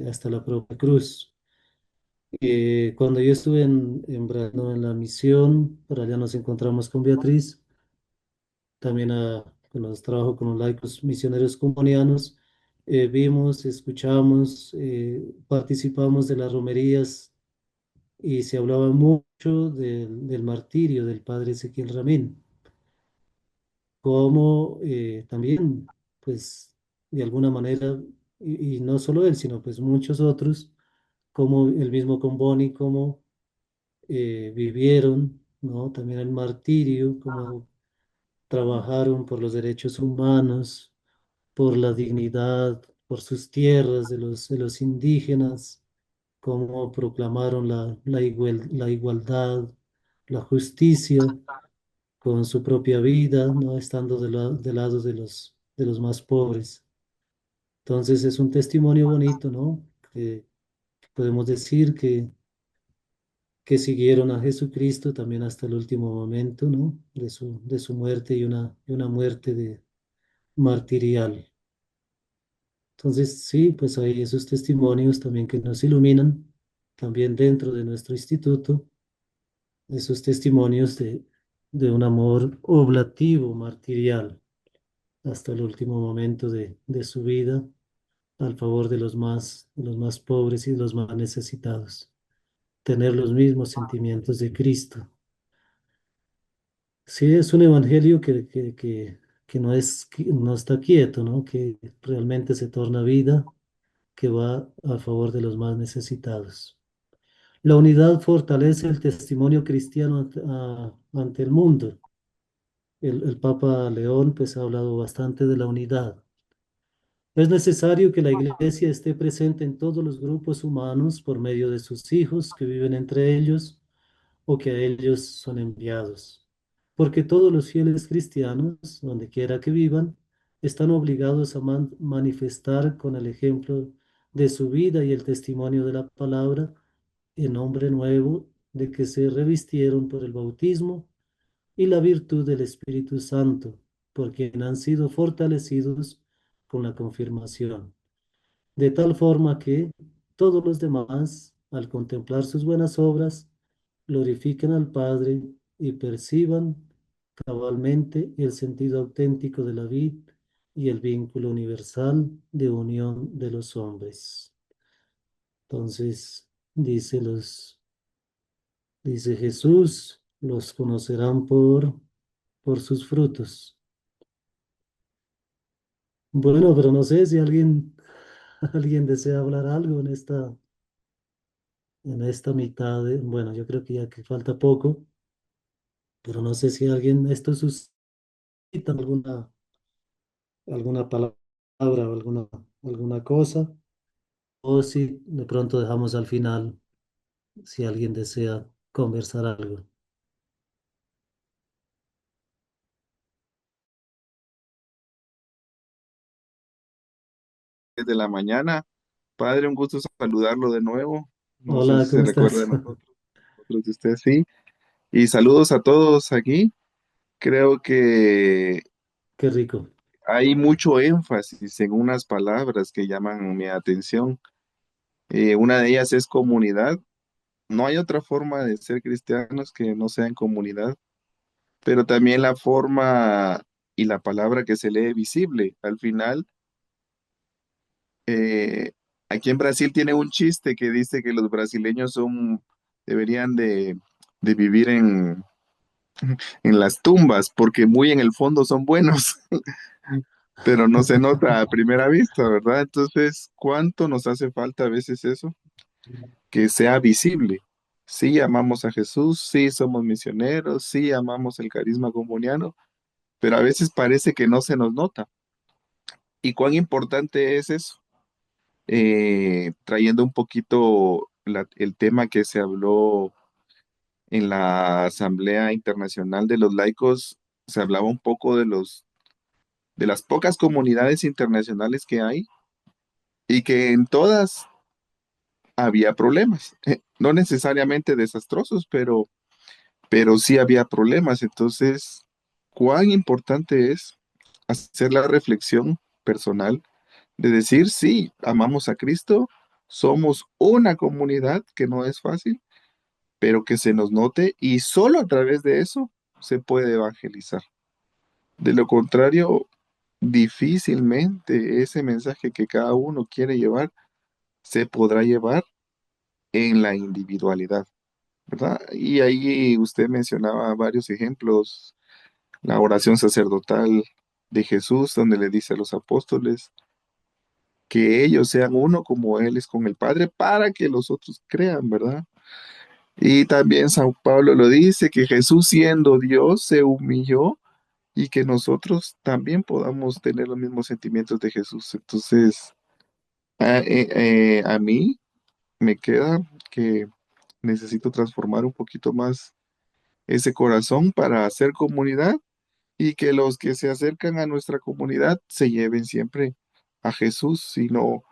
S2: hasta la propia cruz. Cuando yo estuve en Brasil, en la misión, por allá nos encontramos con Beatriz, también con los trabajo con los laicos misioneros comunianos. Vimos, escuchamos, participamos de las romerías y se hablaba mucho del martirio del padre Ezequiel Ramín, como también, pues, de alguna manera, y no solo él, sino pues muchos otros, como el mismo Comboni, como vivieron, ¿no? También el martirio, como trabajaron por los derechos humanos, por la dignidad, por sus tierras de los indígenas, cómo proclamaron la igualdad, la justicia con su propia vida, ¿no? Estando del lado de los más pobres. Entonces es un testimonio bonito, ¿no? Que podemos decir que siguieron a Jesucristo también hasta el último momento, ¿no? De su muerte y una muerte martirial. Entonces, sí, pues hay esos testimonios también que nos iluminan, también dentro de nuestro instituto, esos testimonios de un amor oblativo, martirial, hasta el último momento de su vida, al favor de los más pobres y de los más necesitados. Tener los mismos sentimientos de Cristo. Sí, es un evangelio que no no está quieto, ¿no? Que realmente se torna vida, que va a favor de los más necesitados. La unidad fortalece el testimonio cristiano ante el mundo. El Papa León pues ha hablado bastante de la unidad. Es necesario que la Iglesia esté presente en todos los grupos humanos por medio de sus hijos que viven entre ellos o que a ellos son enviados. Porque todos los fieles cristianos, donde quiera que vivan, están obligados a manifestar con el ejemplo de su vida y el testimonio de la palabra el nombre nuevo de que se revistieron por el bautismo y la virtud del Espíritu Santo, por quien han sido fortalecidos con la confirmación, de tal forma que todos los demás, al contemplar sus buenas obras, glorifiquen al Padre y perciban cabalmente el sentido auténtico de la vida y el vínculo universal de unión de los hombres. Entonces, dice Jesús, los conocerán por sus frutos. Bueno, pero no sé si alguien desea hablar algo en esta mitad bueno, yo creo que ya que falta poco, pero no sé si esto suscita alguna palabra o alguna cosa, o si de pronto dejamos al final, si alguien desea conversar algo.
S5: De la mañana. Padre, un gusto saludarlo de nuevo. No sé
S2: Hola,
S5: si se
S2: ¿cómo
S5: recuerda
S2: estás?
S5: de nosotros, nosotros de usted, sí. Y saludos a todos aquí. Creo que
S2: Qué rico.
S5: hay mucho énfasis en unas palabras que llaman mi atención. Una de ellas es comunidad. No hay otra forma de ser cristianos que no sea en comunidad, pero también la forma y la palabra que se lee visible. Al final, Eh, aquí en Brasil tiene un chiste que dice que los brasileños deberían de vivir en las tumbas porque muy en el fondo son buenos, pero no se nota a primera vista, ¿verdad? Entonces, ¿cuánto nos hace falta a veces eso? Que sea visible. Sí amamos a Jesús, sí somos misioneros, sí amamos el carisma comuniano, pero a veces parece que no se nos nota. ¿Y cuán importante es eso? Trayendo un poquito el tema que se habló en la Asamblea Internacional de los Laicos, se hablaba un poco de las pocas comunidades internacionales que hay y que en todas había problemas, no necesariamente desastrosos, pero sí había problemas. Entonces, cuán importante es hacer la reflexión personal de decir, sí, amamos a Cristo, somos una comunidad que no es fácil, pero que se nos note y solo a través de eso se puede evangelizar. De lo contrario, difícilmente ese mensaje que cada uno quiere llevar se podrá llevar en la individualidad, ¿verdad? Y ahí usted mencionaba varios ejemplos, la oración sacerdotal de Jesús, donde le dice a los apóstoles, que ellos sean uno como Él es con el Padre, para que los otros crean, ¿verdad? Y también San Pablo lo dice, que Jesús siendo Dios se humilló y que nosotros también podamos tener los mismos sentimientos de Jesús. Entonces, a mí me queda que necesito transformar un poquito más ese corazón para hacer comunidad y que los que se acercan a nuestra comunidad se lleven siempre a Jesús y no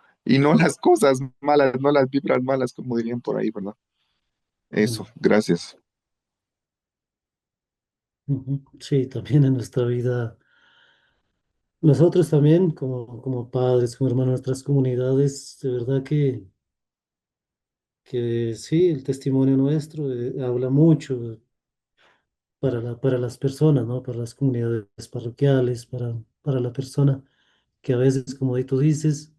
S5: las cosas malas, no las vibras malas, como dirían por ahí, ¿verdad?
S2: Mm,
S5: Eso, gracias.
S2: ujú. Sí, también en nuestra vida, nosotros también como padres, como hermanos, nuestras comunidades, de verdad que sí, el testimonio nuestro habla mucho para las personas, ¿no? Para las comunidades parroquiales, para la persona que a veces, como ahí tú dices,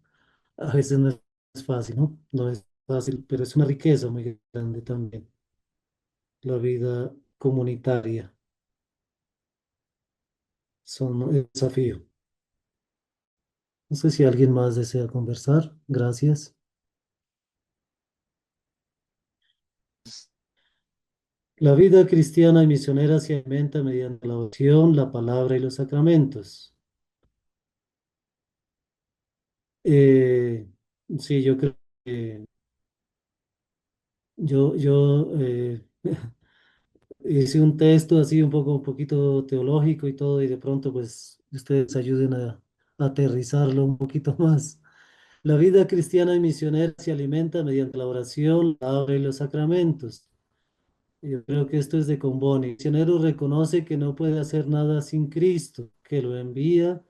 S2: a veces no es fácil, ¿no? No es fácil, pero es una riqueza muy grande también, la vida comunitaria, son un desafío. No sé si alguien más desea conversar. Gracias. La vida cristiana y misionera se alimenta mediante la oración, la palabra y los sacramentos. Eh, sí, yo creo que yo hice un texto así un poquito teológico y todo, y de pronto pues ustedes ayuden a aterrizarlo un poquito más. La vida cristiana y misionera se alimenta mediante la oración, la palabra y los sacramentos. Yo creo que esto es de Comboni. El misionero reconoce que no puede hacer nada sin Cristo, que lo envía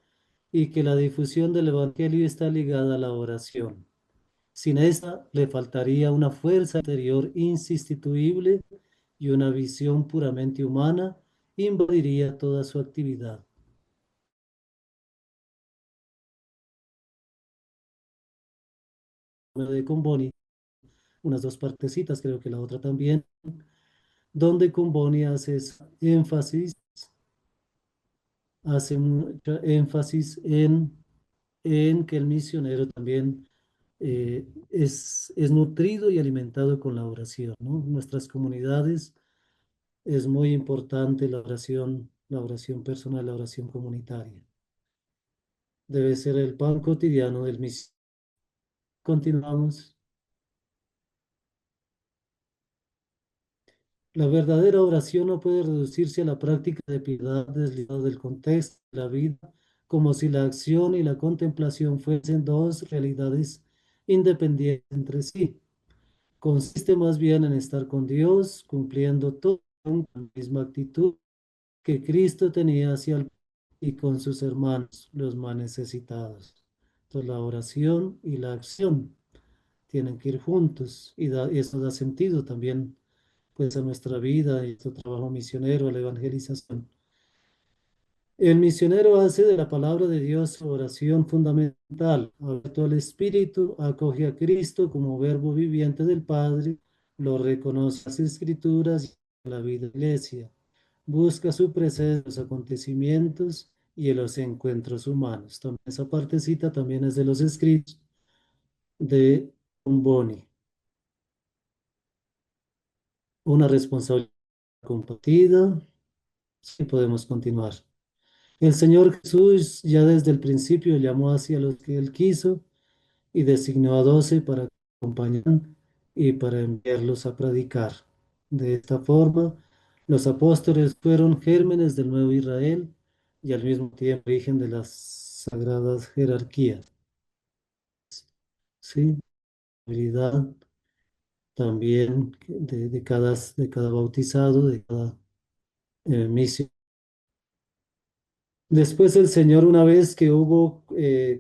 S2: y que la difusión del Evangelio está ligada a la oración. Sin esta le faltaría una fuerza interior insustituible y una visión puramente humana invadiría toda su actividad. Una de Comboni, unas dos partecitas, creo que la otra también, donde Comboni hace mucho énfasis en que el misionero también es nutrido y alimentado con la oración, ¿no? En nuestras comunidades es muy importante la oración personal, la oración comunitaria. Debe ser el pan cotidiano del misionero. Continuamos. La verdadera oración no puede reducirse a la práctica de piedad desligada del contexto de la vida, como si la acción y la contemplación fuesen dos realidades independientes entre sí. Consiste más bien en estar con Dios, cumpliendo todo con la misma actitud que Cristo tenía hacia el y con sus hermanos, los más necesitados. Entonces la oración y la acción tienen que ir juntos y eso da sentido también pues a nuestra vida y nuestro trabajo misionero, a la evangelización. El misionero hace de la palabra de Dios su oración fundamental. Abierto al Espíritu, acoge a Cristo como verbo viviente del Padre, lo reconoce en las Escrituras y en la vida de la Iglesia. Busca su presencia en los acontecimientos y en los encuentros humanos. También esa partecita también es de los escritos de Boni. Una responsabilidad compartida. Sí, podemos continuar. El Señor Jesús ya desde el principio llamó hacia los que Él quiso y designó a 12 para que acompañaran y para enviarlos a predicar. De esta forma, los apóstoles fueron gérmenes del nuevo Israel y al mismo tiempo origen de las sagradas jerarquías. Sí, habilidad también de cada bautizado, de cada misión. Después el Señor, una vez que hubo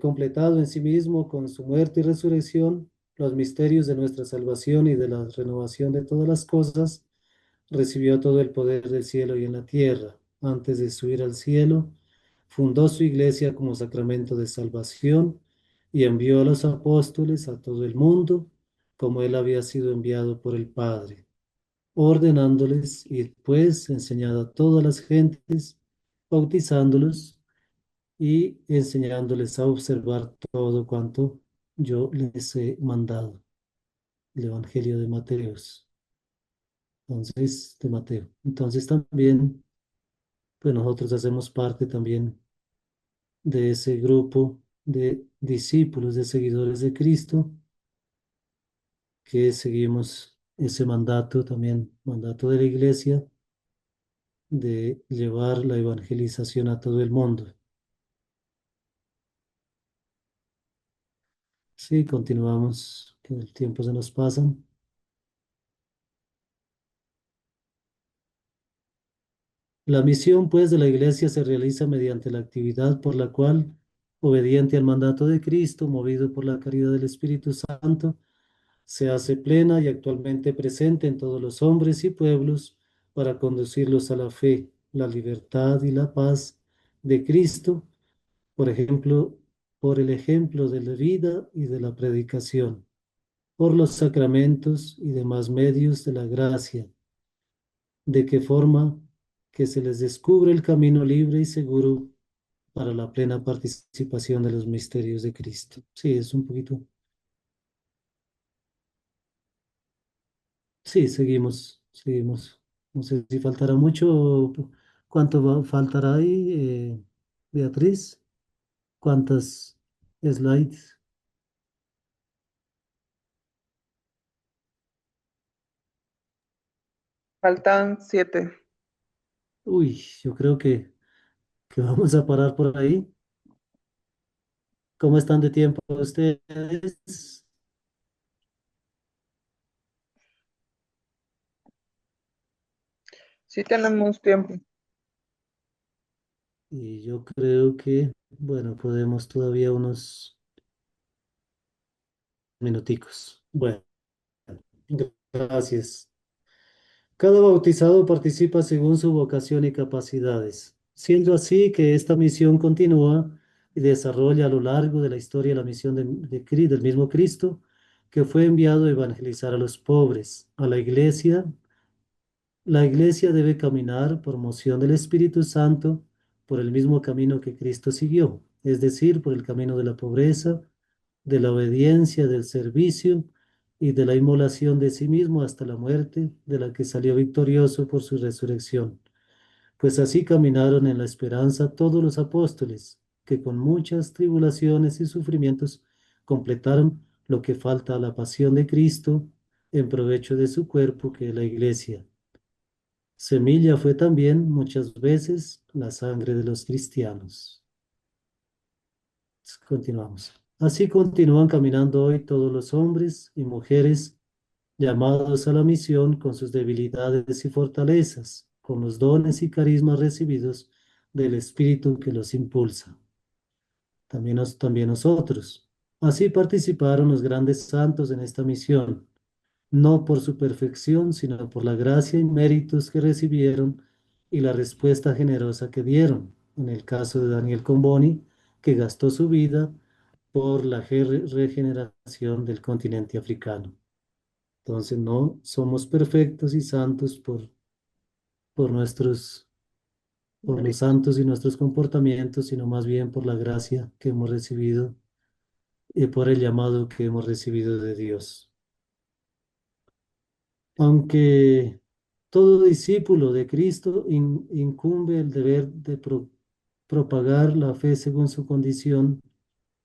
S2: completado en sí mismo con su muerte y resurrección los misterios de nuestra salvación y de la renovación de todas las cosas, recibió todo el poder del cielo y en la tierra. Antes de subir al cielo, fundó su iglesia como sacramento de salvación y envió a los apóstoles a todo el mundo, como él había sido enviado por el Padre, ordenándoles y pues enseñado a todas las gentes, bautizándolos y enseñándoles a observar todo cuanto yo les he mandado. El Evangelio de Mateos. Entonces, de Mateo. Entonces también, pues nosotros hacemos parte también de ese grupo de discípulos, de seguidores de Cristo, que seguimos ese mandato también, mandato de la iglesia, de llevar la evangelización a todo el mundo. Sí, continuamos, que el tiempo se nos pasa. La misión, pues, de la Iglesia se realiza mediante la actividad por la cual, obediente al mandato de Cristo, movido por la caridad del Espíritu Santo, se hace plena y actualmente presente en todos los hombres y pueblos para conducirlos a la fe, la libertad y la paz de Cristo, por ejemplo, por el ejemplo de la vida y de la predicación, por los sacramentos y demás medios de la gracia, de qué forma que se les descubre el camino libre y seguro para la plena participación de los misterios de Cristo. Sí, es un poquito. Sí, seguimos. No sé si faltará mucho. ¿Cuánto faltará ahí, Beatriz? ¿Cuántas slides?
S3: Faltan 7.
S2: Uy, yo creo que vamos a parar por ahí. ¿Cómo están de tiempo ustedes?
S3: Sí tenemos tiempo.
S2: Y yo creo que, bueno, podemos todavía unos minuticos. Bueno, gracias. Cada bautizado participa según su vocación y capacidades, siendo así que esta misión continúa y desarrolla a lo largo de la historia la misión del mismo Cristo, que fue enviado a evangelizar a los pobres, a la iglesia. La iglesia debe caminar por moción del Espíritu Santo por el mismo camino que Cristo siguió, es decir, por el camino de la pobreza, de la obediencia, del servicio y de la inmolación de sí mismo hasta la muerte, de la que salió victorioso por su resurrección. Pues así caminaron en la esperanza todos los apóstoles, que con muchas tribulaciones y sufrimientos completaron lo que falta a la pasión de Cristo en provecho de su cuerpo, que es la iglesia. Semilla fue también muchas veces la sangre de los cristianos. Continuamos. Así continúan caminando hoy todos los hombres y mujeres llamados a la misión con sus debilidades y fortalezas, con los dones y carismas recibidos del Espíritu que los impulsa. También nosotros. Así participaron los grandes santos en esta misión, no por su perfección, sino por la gracia y méritos que recibieron y la respuesta generosa que dieron. En el caso de Daniel Comboni, que gastó su vida por la regeneración del continente africano. Entonces no somos perfectos y santos por por los santos y nuestros comportamientos, sino más bien por la gracia que hemos recibido y por el llamado que hemos recibido de Dios. Aunque todo discípulo de Cristo incumbe el deber de propagar la fe según su condición,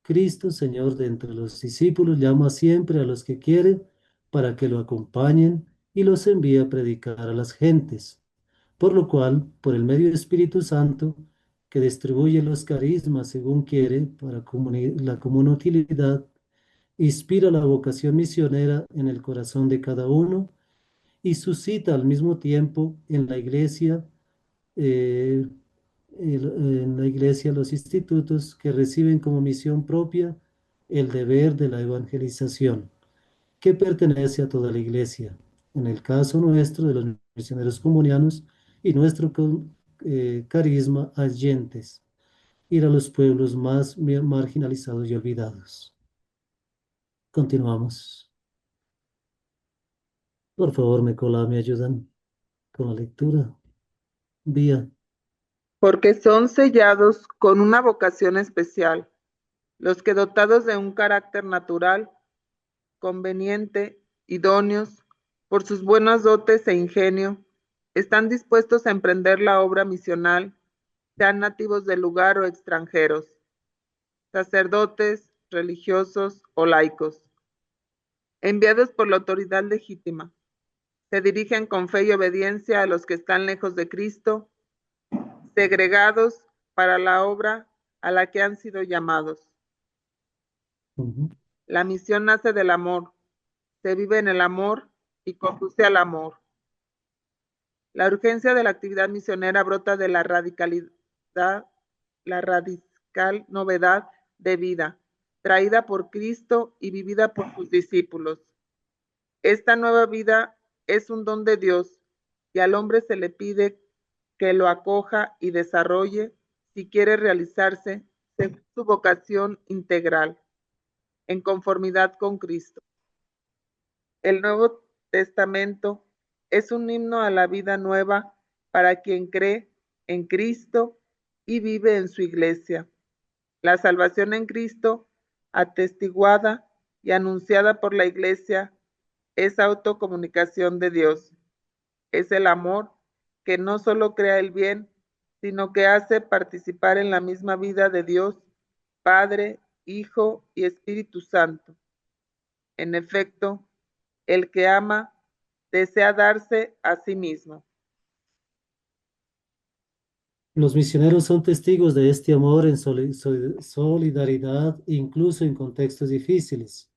S2: Cristo, Señor de entre los discípulos, llama siempre a los que quiere para que lo acompañen y los envía a predicar a las gentes. Por lo cual, por el medio del Espíritu Santo, que distribuye los carismas según quiere para la común utilidad, inspira la vocación misionera en el corazón de cada uno y suscita al mismo tiempo en la iglesia, eh, en la iglesia los institutos que reciben como misión propia el deber de la evangelización, que pertenece a toda la iglesia. En el caso nuestro de los misioneros comunianos y nuestro carisma allentes, ir a los pueblos más marginalizados y olvidados. Continuamos. Por favor, me ayudan con la lectura. Vía.
S3: Porque son sellados con una vocación especial, los que dotados de un carácter natural, conveniente, idóneos, por sus buenas dotes e ingenio, están dispuestos a emprender la obra misional, sean nativos del lugar o extranjeros, sacerdotes, religiosos o laicos, enviados por la autoridad legítima. Se dirigen con fe y obediencia a los que están lejos de Cristo segregados para la obra a la que han sido llamados.
S2: Ujú.
S3: La misión nace del amor, se vive en el amor y conduce al amor. La urgencia de la actividad misionera brota de la radical novedad de vida, traída por Cristo y vivida por sus discípulos. Esta nueva vida es un don de Dios y al hombre se le pide que lo acoja y desarrolle si quiere realizarse según su vocación integral, en conformidad con Cristo. El Nuevo Testamento es un himno a la vida nueva para quien cree en Cristo y vive en su iglesia. La salvación en Cristo, atestiguada y anunciada por la iglesia, es autocomunicación de Dios. Es el amor que no solo crea el bien, sino que hace participar en la misma vida de Dios, Padre, Hijo y Espíritu Santo. En efecto, el que ama desea darse a sí mismo.
S2: Los misioneros son testigos de este amor en solidaridad, incluso en contextos difíciles.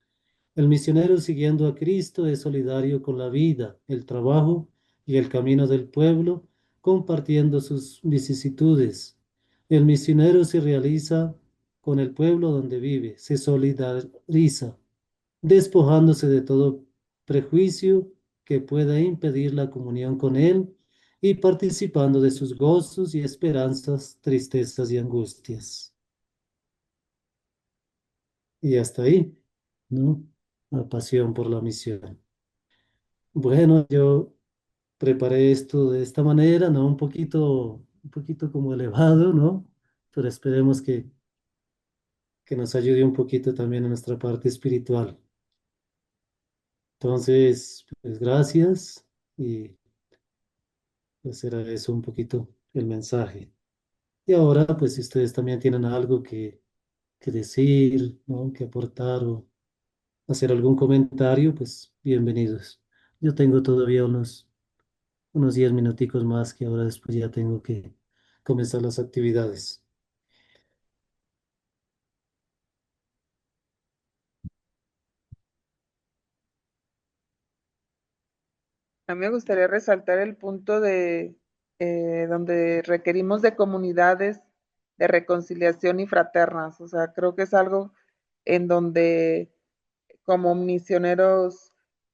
S2: El misionero siguiendo a Cristo es solidario con la vida, el trabajo y el camino del pueblo, compartiendo sus vicisitudes. El misionero se realiza con el pueblo donde vive, se solidariza, despojándose de todo prejuicio que pueda impedir la comunión con él y participando de sus gozos y esperanzas, tristezas y angustias. Y hasta ahí, ¿no? La pasión por la misión. Bueno, yo preparé esto de esta manera, ¿no? Un poquito como elevado, ¿no? Pero esperemos que nos ayude un poquito también en nuestra parte espiritual. Entonces, pues gracias y pues era eso un poquito el mensaje. Y ahora, pues si ustedes también tienen algo que decir, ¿no? Que aportar o hacer algún comentario, pues bienvenidos. Yo tengo todavía unos 10 minuticos más que ahora después ya tengo que comenzar las actividades.
S3: A mí me gustaría resaltar el punto de donde requerimos de comunidades de reconciliación y fraternas. O sea, creo que es algo en donde como misioneros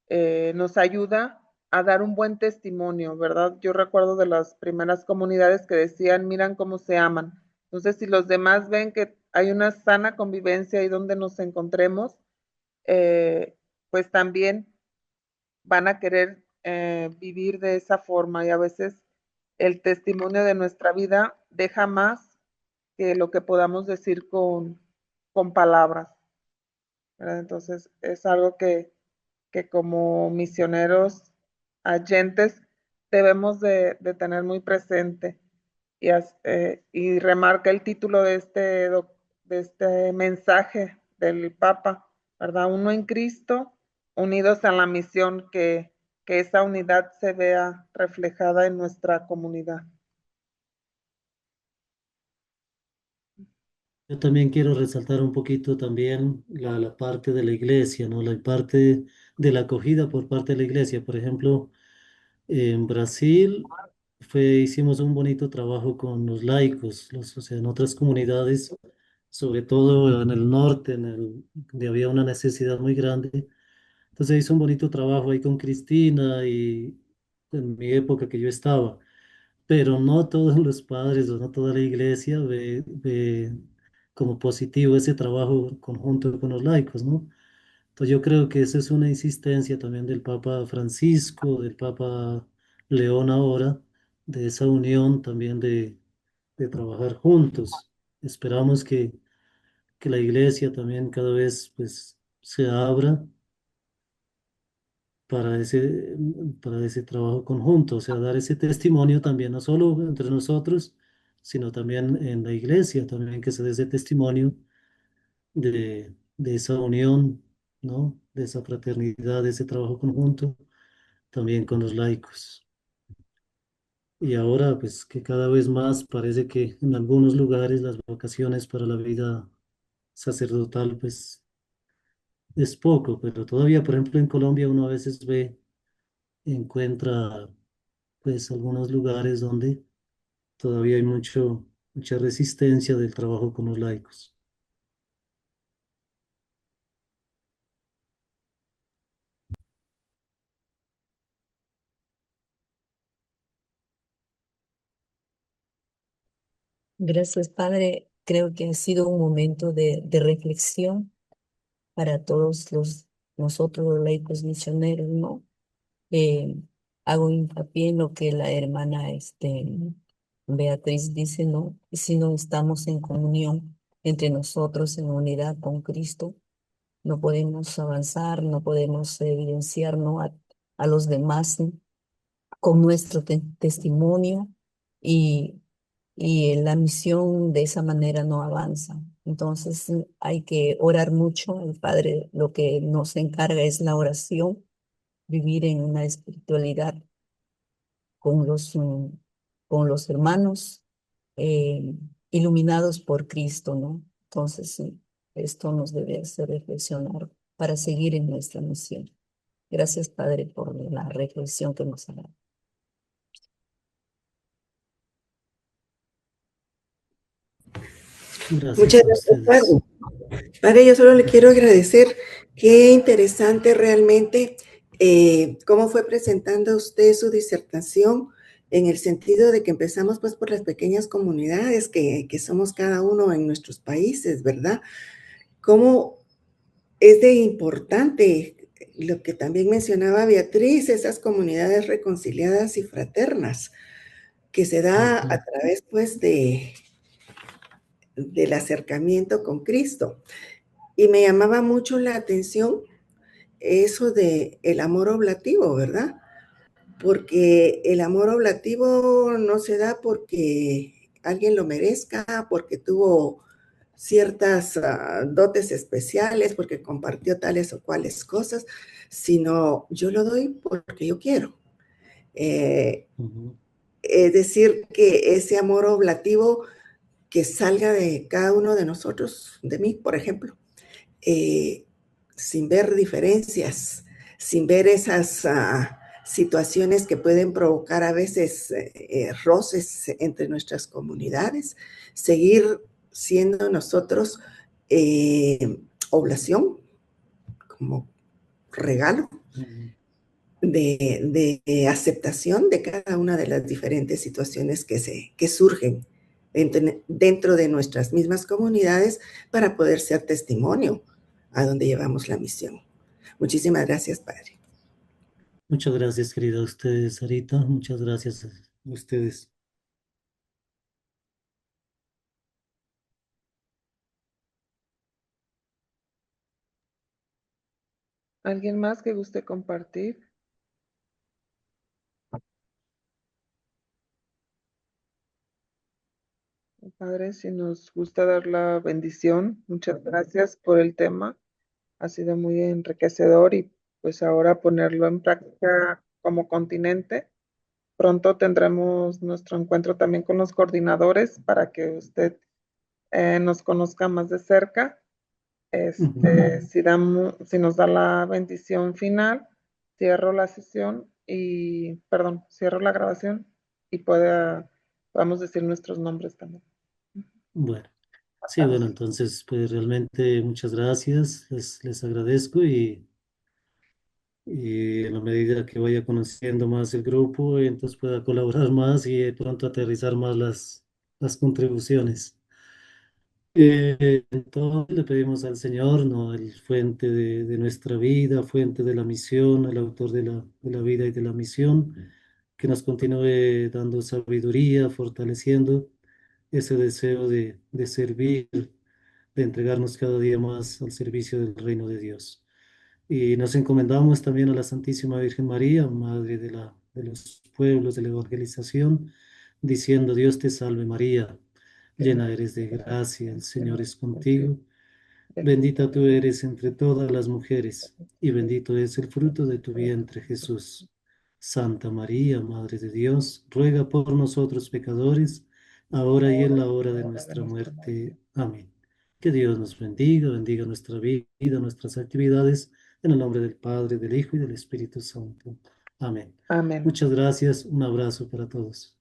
S3: nos ayuda a dar un buen testimonio, ¿verdad? Yo recuerdo de las primeras comunidades que decían, miran cómo se aman. Entonces, si los demás ven que hay una sana convivencia ahí donde nos encontremos, pues también van a querer vivir de esa forma y a veces el testimonio de nuestra vida deja más que lo que podamos decir con palabras, ¿verdad? Entonces es algo que como misioneros agentes debemos de tener muy presente y remarca el título de este mensaje del Papa, ¿verdad? Uno en Cristo, unidos a la misión, que esa unidad se vea reflejada en nuestra comunidad.
S2: Yo también quiero resaltar un poquito también la parte de la iglesia, ¿no? La parte de la acogida por parte de la iglesia. Por ejemplo, en Brasil hicimos un bonito trabajo con los laicos, o sea, en otras comunidades, sobre todo en el norte, donde había una necesidad muy grande. Entonces hizo un bonito trabajo ahí con Cristina y en mi época que yo estaba, pero no todos los padres o no toda la iglesia ve como positivo ese trabajo conjunto con los laicos, ¿no? Entonces yo creo que esa es una insistencia también del Papa Francisco, del Papa León ahora, de esa unión también de trabajar juntos. Esperamos que la iglesia también cada vez pues se abra para ese trabajo conjunto, o sea, dar ese testimonio también, no solo entre nosotros, sino también en la iglesia, también que se dé ese testimonio de esa unión, ¿no? De esa fraternidad, de ese trabajo conjunto, también con los laicos. Y ahora, pues que cada vez más parece que en algunos lugares las vacaciones para la vida sacerdotal, pues es poco, pero todavía, por ejemplo, en Colombia uno a veces ve, encuentra, pues algunos lugares donde todavía hay mucha resistencia del trabajo con los laicos.
S6: Gracias, Padre. Creo que ha sido un momento de reflexión para todos nosotros los laicos misioneros, ¿no? Eh, Hago hincapié en lo que la hermana Beatriz dice, ¿no? Y si no estamos en comunión entre nosotros, en unidad con Cristo, no podemos avanzar, no podemos evidenciar, ¿no? A los demás, ¿no? Con nuestro testimonio y, y en la misión de esa manera no avanza. Entonces hay que orar mucho. El Padre lo que nos encarga es la oración, vivir en una espiritualidad con con los hermanos eh, iluminados por Cristo, ¿no? Entonces sí, esto nos debe hacer reflexionar para seguir en nuestra misión. Gracias, Padre, por la reflexión que nos ha dado.
S2: Gracias
S4: Muchas
S2: a
S4: gracias, Padre.
S2: ustedes.
S4: Padre, yo solo le quiero agradecer. Qué interesante realmente cómo fue presentando usted su disertación en el sentido de que empezamos pues por las pequeñas comunidades que somos cada uno en nuestros países, ¿verdad? Cómo es de importante lo que también mencionaba Beatriz, esas comunidades reconciliadas y fraternas, que se da
S2: Ujú,
S4: a través pues del acercamiento con Cristo. Y me llamaba mucho la atención eso de el amor oblativo, ¿verdad? Porque el amor oblativo no se da porque alguien lo merezca, porque tuvo ciertas dotes especiales, porque compartió tales o cuales cosas, sino yo lo doy porque yo quiero. Eh,
S2: ujú,
S4: es decir, que ese amor oblativo que salga de cada uno de nosotros, de mí, por ejemplo, eh, sin ver diferencias, sin ver esas situaciones que pueden provocar a veces roces entre nuestras comunidades, seguir siendo nosotros oblación como regalo
S2: ujú.
S4: de aceptación de cada una de las diferentes situaciones que surgen dentro de nuestras mismas comunidades para poder ser testimonio a donde llevamos la misión. Muchísimas gracias, Padre.
S2: Muchas gracias, querida ustedes, Sarita. Muchas gracias a ustedes.
S3: ¿Alguien más que guste compartir? Padre, si nos gusta dar la bendición, muchas gracias por el tema. Ha sido muy enriquecedor y pues ahora ponerlo en práctica como continente. Pronto tendremos nuestro encuentro también con los coordinadores para que usted nos conozca más de cerca.
S2: Ujú.
S3: Si nos da la bendición final, cierro la sesión y, perdón, cierro la grabación y podamos decir nuestros nombres también.
S2: Bueno, sí, bueno, entonces, pues realmente muchas gracias, les agradezco y en la medida que vaya conociendo más el grupo, entonces pueda colaborar más y de pronto aterrizar más las contribuciones. Entonces le pedimos al Señor, ¿no? El fuente de nuestra vida, fuente de la misión, el autor de la vida y de la misión, que nos continúe dando sabiduría, fortaleciendo ese deseo de servir, de entregarnos cada día más al servicio del reino de Dios. Y nos encomendamos también a la Santísima Virgen María, Madre de los pueblos, de la evangelización, diciendo, Dios te salve María, llena eres de gracia, el Señor es contigo, bendita tú eres entre todas las mujeres, y bendito es el fruto de tu vientre, Jesús. Santa María, Madre de Dios, ruega por nosotros pecadores, ahora y en la hora de nuestra muerte. Amén. Que Dios nos bendiga, bendiga nuestra vida, nuestras actividades, en el nombre del Padre, del Hijo y del Espíritu Santo. Amén.
S3: Amén.
S2: Muchas gracias, un abrazo para todos.